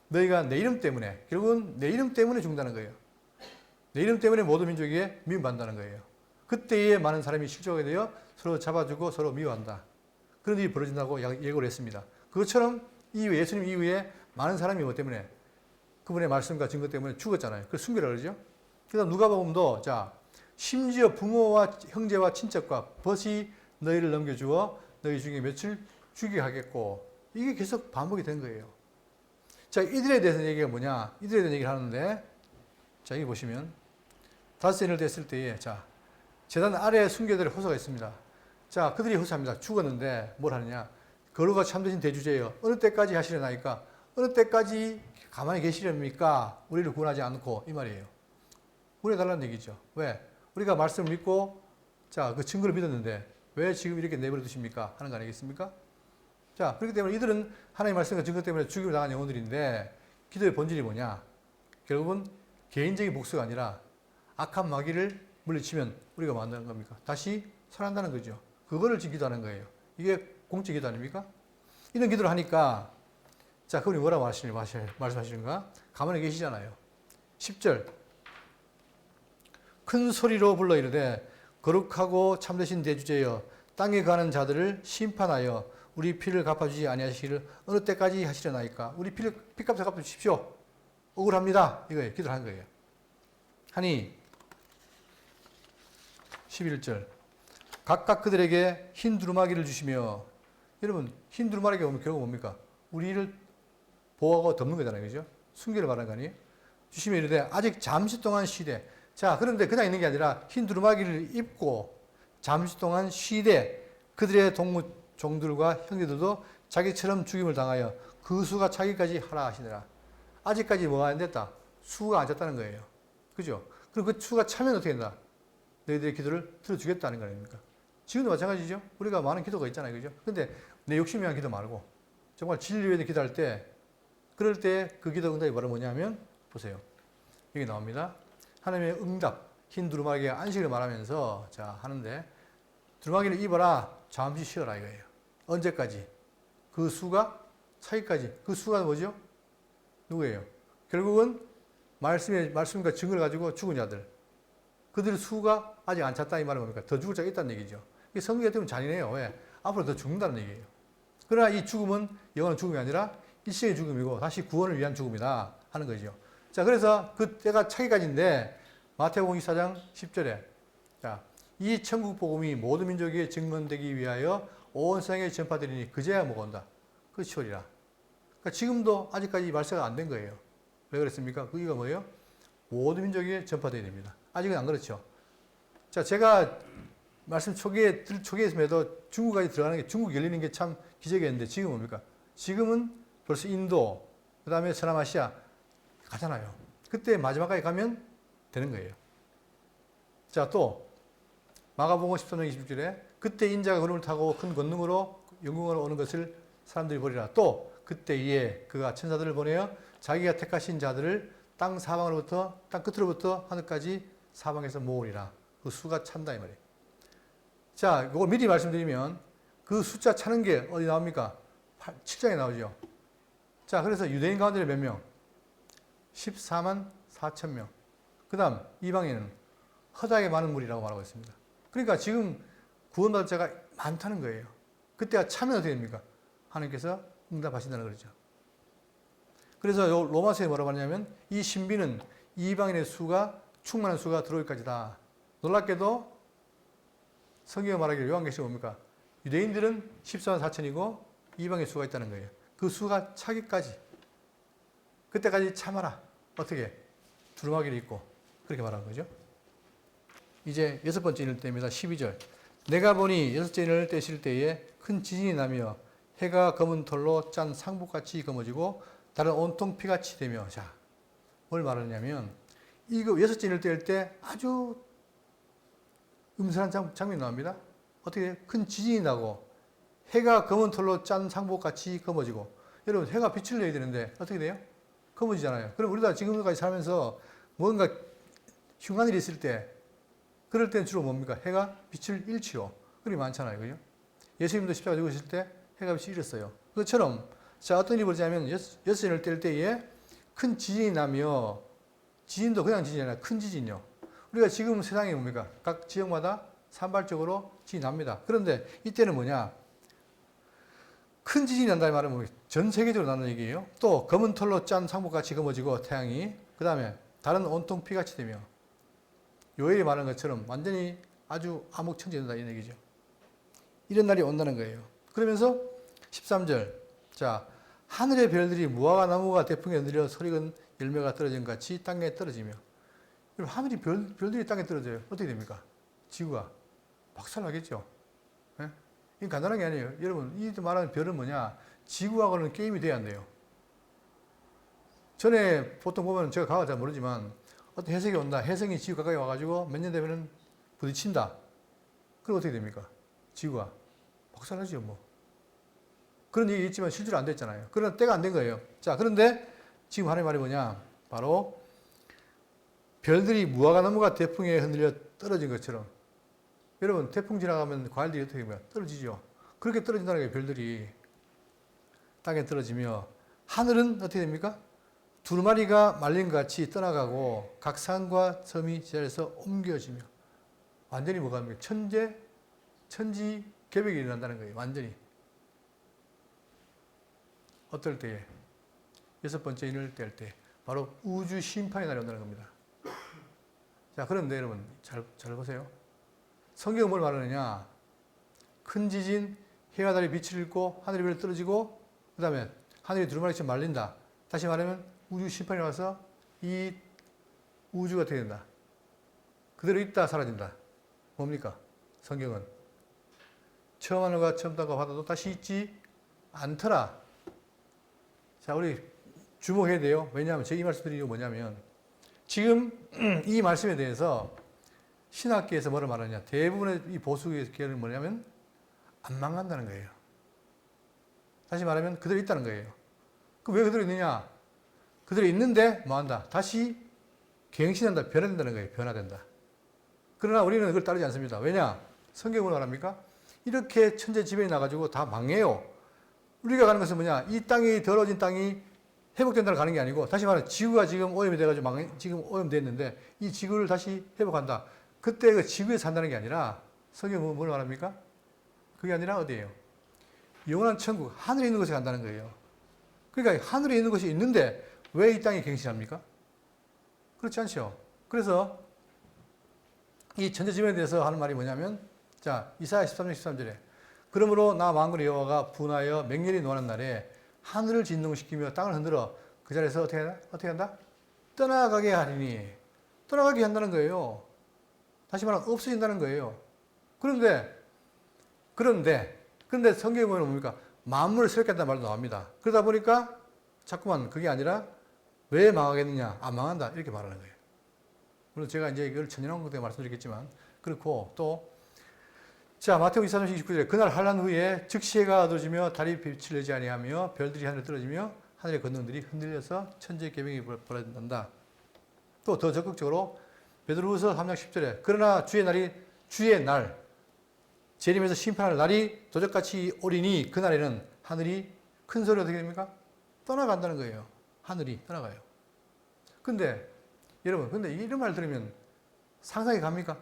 너희가 내 이름 때문에, 결국은 내 이름 때문에 죽는다는 거예요. 내 이름 때문에 모든 민족에게 미움받는다는 거예요. 그때에 많은 사람이 실족하게 되어 서로 잡아주고 서로 미워한다. 그런 일이 벌어진다고 예고를 했습니다. 그것처럼 예수님 이후에 많은 사람이 뭐 때문에 그분의 말씀과 증거 때문에 죽었잖아요. 그래서 순교라 그러죠. 그래서 누가복음도 자, 심지어 부모와 형제와 친척과 벗이 너희를 넘겨주어 너희 중에 며칠 죽이게 하겠고 이게 계속 반복이 된 거예요. 자, 이들에 대해서 얘기가 뭐냐? 이들에 대한 얘기를 하는데 자, 여기 보시면 다섯째 년을 됐을 때에 자, 제단 아래에 순교들의 호소가 있습니다. 자, 그들이 호소합니다. 죽었는데 뭘 하느냐? 거룩과 참되신 대주제여 어느 때까지 하시려나이까? 어느 때까지 가만히 계시렵니까? 우리를 구원하지 않고 이 말이에요. 구원해달라는 얘기죠. 왜? 우리가 말씀을 믿고 자, 그 증거를 믿었는데 왜 지금 이렇게 내버려 두십니까? 하는 거 아니겠습니까? 자, 그렇기 때문에 이들은 하나님의 말씀과 증거 때문에 죽임을 당한 영혼들인데 기도의 본질이 뭐냐? 결국은 개인적인 복수가 아니라 악한 마귀를 물리치면 우리가 뭐 한다는 겁니까? 다시 살아난다는 거죠. 그거를 지금 기도하는 거예요. 이게 공적 기도 아닙니까? 이런 기도를 하니까 자, 그분이 뭐라고 말씀하시는가? 가만히 계시잖아요. 10절 큰 소리로 불러 이르되 거룩하고 참되신 대주제여 땅에 가는 자들을 심판하여 우리 피를 갚아주지 아니하시기를 어느 때까지 하시려나이까? 우리 피값을 갚아주십시오. 억울합니다. 이거예요. 기도를 한 거예요. 하니 11절 각각 그들에게 흰 두루마기를 주시며 여러분 흰 두루마기가 오면 결국 뭡니까? 우리를 보호하고 덮는 거잖아요. 그죠? 순교를 말하는 거 아니에요? 주시며 이르되 아직 잠시 동안 쉬되 자, 그런데 그냥 있는 게 아니라 흰 두루마기를 입고 잠시 동안 쉬되 그들의 종들과 형제들도 자기처럼 죽임을 당하여 그 수가 차기까지 하라 하시더라. 아직까지 뭐가 안 됐다? 수가 안 찼다는 거예요. 그죠? 그럼 그 수가 차면 어떻게 된다? 너희들의 기도를 들어주겠다는 거 아닙니까? 지금도 마찬가지죠. 우리가 많은 기도가 있잖아요. 그죠? 근데 내 욕심 위한 기도 말고 정말 진리를 위해 기도할 때 그럴 때 그 기도 응답이 바로 뭐냐면 보세요. 여기 나옵니다. 하나님의 응답. 흰 두루마기가 안식을 말하면서 자 하는데 두루마기를 입어라 잠시 쉬어라 이거예요. 언제까지? 그 수가 차기까지. 그 수가 뭐죠? 누구예요? 결국은 말씀과 증거를 가지고 죽은 자들. 그들의 수가 아직 안 찼다 이 말은 뭡니까? 더 죽을 자가 있다는 얘기죠. 이게 성경에 뜨면 잔인해요. 왜? 앞으로 더 죽는다는 얘기예요. 그러나 이 죽음은 영원한 죽음이 아니라 일시의 죽음이고 다시 구원을 위한 죽음이다 하는 거죠. 자, 그래서 그 때가 차기까지인데 마태복음 24장 10절에 자, 이 천국 복음이 모든 민족에게 증언되기 위하여 온 세상에 전파되리니 그제야 뭐가 온다. 그 10월이라. 그러니까 지금도 아직까지 말세가 안 된 거예요. 왜 그랬습니까? 그게 뭐예요? 모든 민족에게 전파되어야 됩니다. 아직은 안 그렇죠. 자, 제가 말씀 초기에서도 중국까지 들어가는 게, 중국 열리는 게 참 기적이었는데 지금은 뭡니까? 지금은 벌써 인도, 그 다음에 서남아시아 가잖아요. 그때 마지막까지 가면 되는 거예요. 자, 또 마가복음 13장 20절에 그때 인자가 구름을 타고 큰 권능으로 영광으로 오는 것을 사람들이 보리라. 또 그때 이에 그가 천사들을 보내어 자기가 택하신 자들을 땅 사방으로부터 땅 끝으로부터 하늘까지 사방에서 모으리라. 그 수가 찬다 이 말이에요. 자, 이걸 미리 말씀드리면 그 숫자 차는 게 어디 나옵니까? 7장에 나오죠. 자, 그래서 유대인 가운데 몇 명? 14만 4천 명. 그 다음 이방인은 허다하게 많은 무리라고 말하고 있습니다. 그러니까 지금 구원받을 자가 많다는 거예요. 그때가 차면 어떻게 됩니까? 하나님께서 응답하신다는 거죠. 그래서 로마서에 뭐라고 하냐면 이 신비는 이방인의 수가 충만한 수가 들어올까지다. 놀랍게도 성경이 말하기를 요한계시록 뭡니까? 유대인들은 14만 4천이고 이방의 수가 있다는 거예요. 그 수가 차기까지. 그때까지 참아라. 어떻게? 두루마기를 입고. 그렇게 말하는 거죠. 이제 여섯 번째 인을 때입니다. 12절. 내가 보니 여섯째 인을 떼실 때에 큰 지진이 나며 해가 검은 털로 짠 상복같이 검어지고 다른 온통 피같이 되며 자, 뭘 말하냐면 이거 여섯째 인을 뗄 때 아주 음산한 장면이 나옵니다. 어떻게 큰 지진이 나고 해가 검은 털로 짠 상복같이 검어지고 여러분 해가 빛을 내야 되는데 어떻게 돼요? 검어지잖아요. 그럼 우리가 지금까지 살면서 뭔가 흉한 일이 있을 때 그럴 때는 주로 뭡니까? 해가 빛을 잃지요. 그리 많잖아요. 그죠? 예수님도 십자가 죽으실 때 해가 빛이 잃었어요. 그것처럼 자 어떤 일이 벌어지냐면 여섯 인을 뗄 때에 큰 지진이 나며 지진도 그냥 지진이 아니라 큰 지진이요. 우리가 지금 세상에 뭡니까? 각 지역마다 산발적으로 지진이 납니다. 그런데 이때는 뭐냐? 큰 지진이 난다는 말은 뭐 전 세계적으로 나는 얘기예요. 또 검은 털로 짠 상복같이 검어지고 태양이 그 다음에 다른 온통 피같이 되며 요엘이 말한 것처럼 완전히 아주 암흑천지된다 이런 얘기죠. 이런 날이 온다는 거예요. 그러면서 13절 자 하늘의 별들이 무화과 나무가 대풍에 흔들려 서리건 열매가 떨어진 같이 땅에 떨어지며 여러분 하늘이 별들이 땅에 떨어져요. 어떻게 됩니까? 지구가 박살나겠죠. 네? 이건 간단한 게 아니에요. 여러분 이 말하는 별은 뭐냐? 지구하고는 게임이 돼야 한대요. 전에 보통 보면 제가 과거 잘 모르지만 어떤 해석이 온다. 해성이 지구 가까이 와가지고 몇 년 되면은 부딪힌다. 그럼 어떻게 됩니까? 지구가 박살나죠 뭐. 그런 얘기 있지만 실제로 안 됐잖아요. 그러나 때가 안 된 거예요. 자, 그런데 지금 하나님 말이 뭐냐? 바로 별들이 무화과 나무가 태풍에 흔들려 떨어진 것처럼 여러분 태풍 지나가면 과일들이 어떻게 됩니까? 떨어지죠. 그렇게 떨어진다는 거예요. 별들이 땅에 떨어지며 하늘은 어떻게 됩니까? 두루마리가 말린 것 같이 떠나가고 각 산과 섬이 제자리에서 옮겨지며 완전히 뭐가 됩니까? 천지 개벽이 일어난다는 거예요. 완전히. 어떨 때에? 여섯 번째 인을 뗄 때. 바로 우주 심판의 날이 온다는 겁니다. 자, 그런데 여러분, 잘 보세요. 성경은 뭘 말하느냐? 큰 지진, 해와 달이 빛을 잃고 하늘이 별이 떨어지고 그 다음에 하늘이 두루마리처럼 말린다. 다시 말하면 우주 심판이 와서 이 우주가 어떻게 된다? 그대로 있다 사라진다. 뭡니까? 성경은 처음 하늘과 처음 땅과 바다도 다시 있지 않더라. 자, 우리 주목해야 돼요. 왜냐하면 제가 이 말씀 드리는 게 뭐냐면 지금 이 말씀에 대해서 신학계에서 뭐를 말하냐? 대부분의 이 보수계는 뭐냐면 안 망한다는 거예요. 다시 말하면 그대로 있다는 거예요. 그럼 왜 그대로 있느냐? 그대로 있는데 뭐한다? 다시 갱신한다, 변화된다는 거예요. 변화된다. 그러나 우리는 그걸 따르지 않습니다. 왜냐? 성경은 말합니까? 이렇게 천재지변이 나가지고 다 망해요. 우리가 가는 것은 뭐냐? 이 땅이 더러워진 땅이 회복된다는 가는 게 아니고, 다시 말하면 지구가 지금 오염이 돼가지고 지금 오염됐는데 이 지구를 다시 회복한다. 그때 그 지구에 산다는 게 아니라, 성경은 뭘 말합니까? 그게 아니라 어디예요? 영원한 천국, 하늘에 있는 곳에 간다는 거예요. 그러니까 하늘에 있는 것이 있는데 왜 이 땅이 갱신합니까? 그렇지 않죠. 그래서 이 천재지변에 대해서 하는 말이 뭐냐면, 자, 이사야 13장 13절에 그러므로 나 만군의 여호와가 분하여 맹렬히 노하는 날에 하늘을 진동시키며 땅을 흔들어 그 자리에서 어떻게 한다? 떠나가게 하리니. 떠나가게 한다는 거예요. 다시 말하면 없어진다는 거예요. 그런데 성경에 보면 뭡니까? 만물을 새롭게 한다는 말도 나옵니다. 그러다 보니까 자꾸만 그게 아니라 왜 망하겠느냐? 안 망한다. 이렇게 말하는 거예요. 물론 제가 이제 이걸 천연왕국 때 말씀드리겠지만, 그렇고 또, 자, 마태복음 24장 29절에 그날 환란 후에 즉시 해가 어두워지며 달이 빛을 내지 아니하며 별들이 하늘에 떨어지며 하늘의 권능들이 흔들려서 천지의 계명이 벌어진다. 또 더 적극적으로 베드로후서 3장 10절에 그러나 주의 날 재림에서 심판할 날이 도적같이 오리니 그날에는 하늘이 큰 소리로 어떻게 됩니까? 떠나간다는 거예요. 하늘이 떠나가요. 근데 여러분, 이런 말 들으면 상상이 갑니까?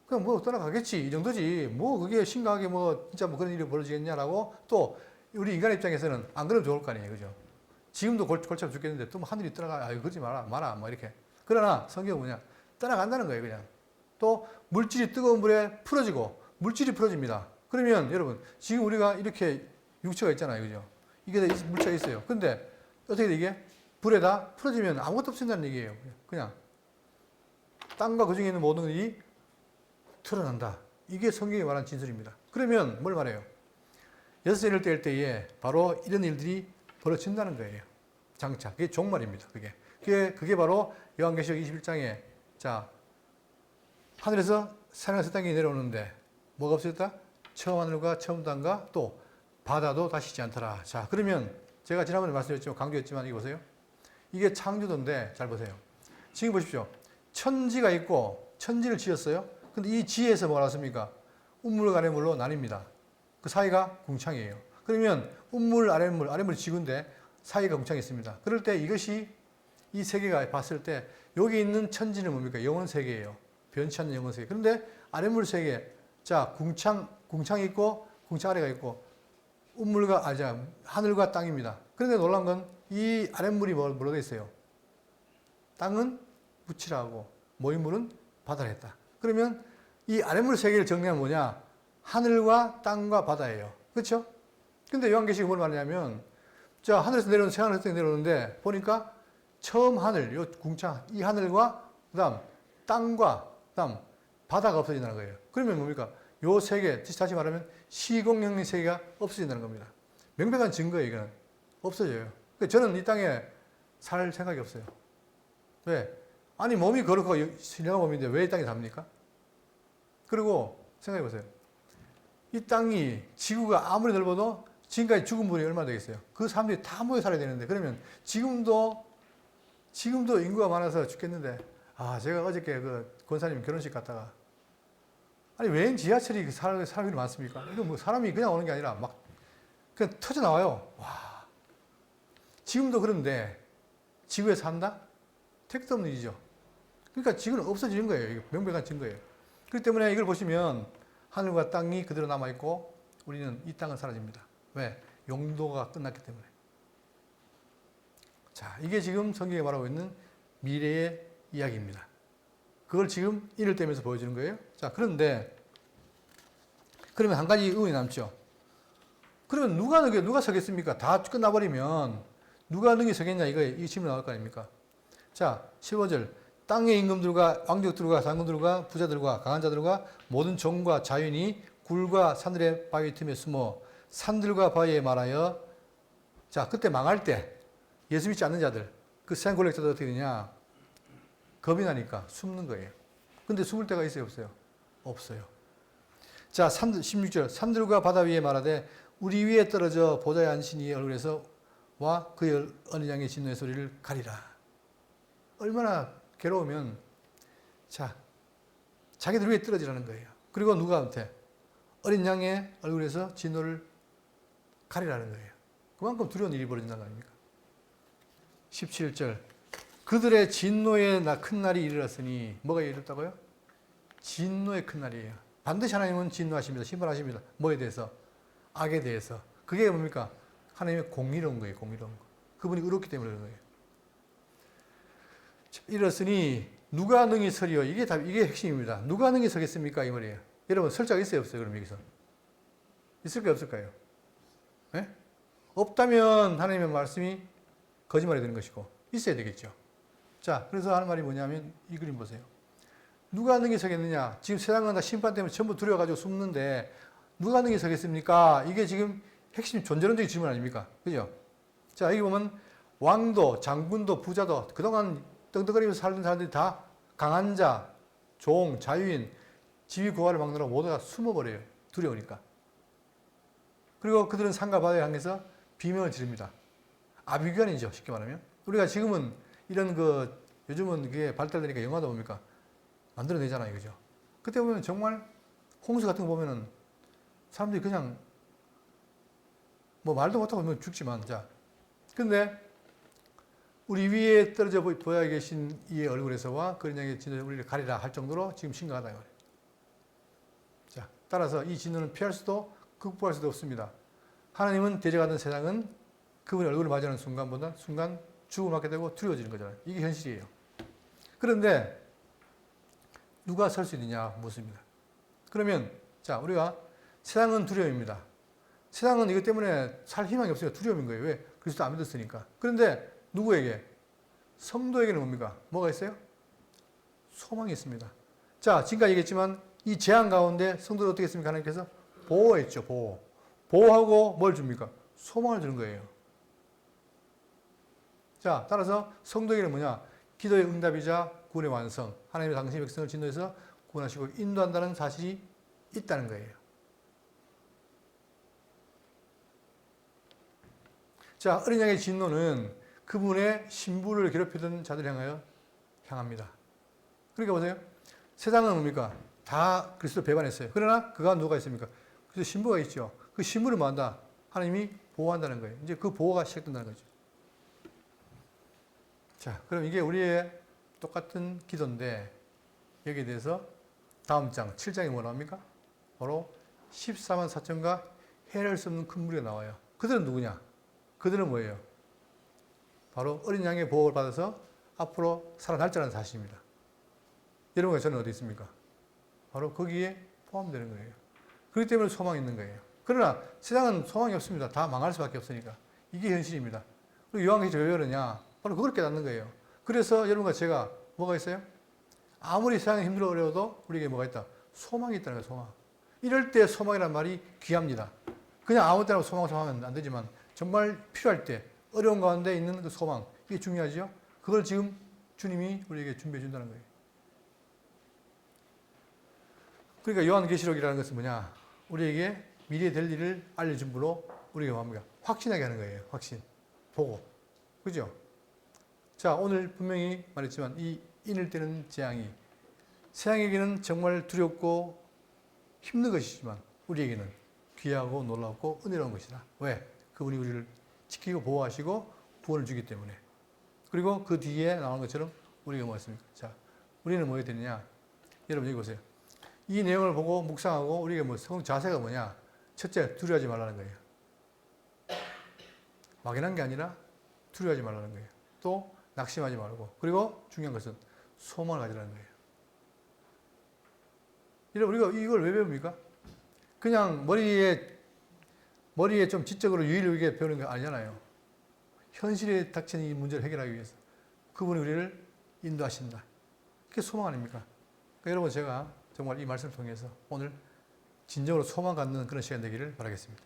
그냥 뭐 떠나가겠지 이 정도지 뭐 그게 심각하게 뭐 진짜 뭐 그런 일이 벌어지겠냐라고, 또 우리 인간의 입장에서는 안 그러면 좋을 거 아니에요, 그죠? 지금도 골치 아파 죽겠는데 또 뭐 하늘이 떠나가, 아유 그러지 마라 뭐 이렇게. 그러나 성경은 뭐냐? 떠나간다는 거예요. 그냥 또 물질이 뜨거운 물에 풀어지고, 물질이 풀어집니다. 그러면 여러분, 지금 우리가 이렇게 육체가 있잖아요, 그죠? 이게 물체가 있어요. 근데 어떻게 돼? 이게 불에다 풀어지면 아무것도 없어진다는 얘기예요. 그냥 땅과 그 중에 있는 모든 일이 드러난다. 이게 성경이 말하는 진술입니다. 그러면 뭘 말해요? 6세를 뗄 때에 바로 이런 일들이 벌어진다는 거예요. 장차. 그게 종말입니다. 그게 바로 요한계시록 21장에, 자, 하늘에서 사냥의 땅이 내려오는데 뭐가 없어졌다? 처음 하늘과 처음 땅과 또 바다도 다시 있지 않더라. 자, 그러면 제가 지난번에 말씀드렸지만, 강조했지만, 이거 보세요. 이게 창조도인데, 잘 보세요. 지금 보십시오. 천지가 있고, 천지를 지었어요. 근데 이 지혜에서 뭐가 나왔습니까? 운물과 아래물로 나뉩니다. 그 사이가 궁창이에요. 그러면 운물, 아래물 지구인데 사이가 궁창이 있습니다. 그럴 때 이것이, 이 세계가 봤을 때 여기 있는 천지는 뭡니까? 영원 세계예요. 변치 않는 영원 세계. 그런데 아래물 세계, 자, 궁창이 있고, 궁창 아래가 있고, 하늘과 땅입니다. 그런데 놀란 건 이 아랫물이 뭐로 되어 있어요? 땅은 묻히라고, 모임물은 바다라 했다. 그러면 이 아랫물 세계를 정리하면 뭐냐? 하늘과 땅과 바다예요. 그렇죠? 근데 요한계시록이 뭘 말하냐면, 자, 하늘에서 내려오는 새하늘에서 내려오는데 보니까 처음 하늘, 요 궁창, 이 하늘과 그다음 땅과 그다음 바다가 없어진다는 거예요. 그러면 뭡니까? 요 세계, 다시 말하면 시공영리 세계가 없어진다는 겁니다. 명백한 증거예요, 이거는. 없어져요. 저는 이 땅에 살 생각이 없어요. 왜? 아니, 몸이 거룩하고 신령한 몸인데 왜 이 땅에 삽니까? 그리고 생각해 보세요. 이 땅이, 지구가 아무리 넓어도 지금까지 죽은 분이 얼마나 되겠어요? 그 사람들이 다 모여 살아야 되는데, 그러면 지금도 인구가 많아서 죽겠는데, 아, 제가 어저께 그 권사님 결혼식 갔다가, 아니, 웬 지하철이 사람이 많습니까? 이거 뭐 사람이 그냥 오는 게 아니라 막 그냥 터져 나와요. 와. 지금도 그런데 지구에 산다? 택도 없는 일이죠. 그러니까 지구는 없어지는 거예요. 이게 명백한 증거예요. 그렇기 때문에 이걸 보시면 하늘과 땅이 그대로 남아있고 우리는 이 땅은 사라집니다. 왜? 용도가 끝났기 때문에. 자, 이게 지금 성경이 말하고 있는 미래의 이야기입니다. 그걸 지금 인을 떼면서 보여주는 거예요. 자, 그러면 한 가지 의문이 남죠. 그러면 누가 서겠습니까? 다 끝나버리면 누가 능히 서겠냐, 이 질문이 나올 거 아닙니까? 자, 15절. 땅의 임금들과 왕족들과 장군들과 부자들과 강한 자들과 모든 종과 자연이 굴과 산들의 바위 틈에 숨어 산들과 바위에 말하여, 자, 그때 망할 때 예수 믿지 않는 자들, 그 세상 권력자들 어떻게 되냐? 겁이 나니까 숨는 거예요. 근데 숨을 데가 있어요, 없어요? 없어요. 자, 16절. 산들과 바다 위에 말하되 우리 위에 떨어져 보좌에 앉으신 이의 얼굴에서 와 그의 어느 양의 진노의 소리를 가리라. 얼마나 괴로우면, 자, 자기들 위에 떨어지라는 거예요. 그리고 누구한테? 어린 양의 얼굴에서 진노를 가리라는 거예요. 그만큼 두려운 일이 벌어진다는 거 아닙니까? 17절. 그들의 진노의 큰 날이 이르렀으니 뭐가 이르렀다고요? 진노의 큰 날이에요. 반드시 하나님은 진노하십니다. 심판하십니다. 뭐에 대해서? 악에 대해서. 그게 뭡니까? 하나님의 공의로운 거예요. 공의로운 거. 그분이 의롭기 때문에 그런 거예요. 이르렀으니 누가 능히 서리요? 이게 핵심입니다. 누가 능히 서겠습니까? 이 말이에요. 여러분 설자가 있어요? 없어요? 그럼 여기서? 있을까요? 없을까요? 네? 없다면 하나님의 말씀이 거짓말이 되는 것이고 있어야 되겠죠. 자, 그래서 하는 말이 뭐냐면 이 그림 보세요. 누가 능히 서겠느냐? 지금 세상은 다 심판 때문에 전부 두려워가지고 숨는데 누가 능히 서겠습니까? 이게 지금 핵심 존재론적인 질문 아닙니까? 그죠? 자, 여기 보면 왕도, 장군도, 부자도 그동안 떵떵거리면서 살던 사람들이 다 강한 자, 종, 자유인, 지위 고하를 막느라 모두가 숨어버려요. 두려우니까. 그리고 그들은 산과 바다에 향해서 비명을 지릅니다. 아비규환이죠. 쉽게 말하면. 우리가 지금은 이런 요즘은 그게 발달되니까 영화도 뭡니까? 만들어내잖아요. 그죠? 그때 보면 정말 홍수 같은 거 보면은 사람들이 그냥 뭐 말도 못하고 죽지만, 자. 근데 우리 위에 떨어져 보여 계신 이의 얼굴에서와 그런 양의 진노를 우리를 가리라 할 정도로 지금 심각하다. 자, 따라서 이 진노는 피할 수도 극복할 수도 없습니다. 하나님은 데려가던 세상은 그분의 얼굴을 맞이하는 순간 죽음을 맞게 되고 두려워지는 거잖아요. 이게 현실이에요. 그런데 누가 설 수 있느냐 묻습니다. 그러면 자, 우리가 세상은 두려움입니다. 세상은 이것 때문에 살 희망이 없으니까 두려움인 거예요. 왜? 그리스도 안 믿었으니까. 그런데 누구에게? 성도에게는 뭡니까? 뭐가 있어요? 소망이 있습니다. 자, 지금까지 얘기했지만 이 재앙 가운데 성도를 어떻게 했습니까? 하나님께서 보호했죠. 보호하고 뭘 줍니까? 소망을 주는 거예요. 자, 따라서 성도에게는 뭐냐? 기도의 응답이자 구원의 완성. 하나님의 당신의 백성을 진노해서 구원하시고 인도한다는 사실이 있다는 거예요. 자, 어린 양의 진노는 그분의 신부를 괴롭히던 자들 향합니다. 그러니까 보세요. 세상은 뭡니까? 다 그리스도 배반했어요. 그러나 그가 누가 있습니까? 그래서 신부가 있죠. 그 신부를 뭐 한다? 하나님이 보호한다는 거예요. 이제 그 보호가 시작된다는 거죠. 자, 그럼 이게 우리의 똑같은 기도인데 여기에 대해서 다음 장 7장에 뭐 나옵니까? 바로 14만 4천과 헤아릴 수 없는 큰 무리가 나와요. 그들은 누구냐? 그들은 뭐예요? 바로 어린 양의 보호를 받아서 앞으로 살아날 자라는 사실입니다. 여러분과 저는 어디 있습니까? 바로 거기에 포함되는 거예요. 그렇기 때문에 소망이 있는 거예요. 그러나 세상은 소망이 없습니다. 다 망할 수밖에 없으니까. 이게 현실입니다. 그리고 요한계시록 왜 그러냐? 바로 그걸 깨닫는 거예요. 그래서 여러분과 제가 뭐가 있어요? 아무리 세상이 힘들어 어려워도 우리에게 뭐가 있다? 소망이 있다는 거예요. 소망. 이럴 때 소망이라는 말이 귀합니다. 그냥 아무 때나 소망하면 안 되지만 정말 필요할 때 어려운 가운데 있는 그 소망, 이게 중요하죠. 그걸 지금 주님이 우리에게 준비해 준다는 거예요. 그러니까 요한계시록이라는 것은 뭐냐? 우리에게 미래에 될 일을 알려줌으로 우리가 뭡니까? 확신하게 하는 거예요. 확신. 보고. 그죠? 자, 오늘 분명히 말했지만 이 인을 때는 재앙이 세상에게는 정말 두렵고 힘든 것이지만 우리에게는 귀하고 놀랍고 은혜로운 것이다. 왜? 그분이 우리를 지키고 보호하시고 구원을 주기 때문에. 그리고 그 뒤에 나오는 것처럼 우리가 뭐였습니까? 자, 우리는 뭐해야 되느냐? 여러분 여기 보세요. 이 내용을 보고 묵상하고 우리가 뭐 자세가 뭐냐? 첫째, 두려워하지 말라는 거예요. 막연한 게 아니라 두려워하지 말라는 거예요. 또 낙심하지 말고. 그리고 중요한 것은 소망을 가지라는 거예요. 여러분 우리가 이걸 왜 배웁니까? 그냥 머리에 좀 지적으로 유일하게 배우는 게 아니잖아요. 현실에 닥친 이 문제를 해결하기 위해서 그분이 우리를 인도하신다. 그게 소망 아닙니까? 그러니까 여러분 제가 정말 이 말씀을 통해서 오늘 진정으로 소망 갖는 그런 시간 되기를 바라겠습니다.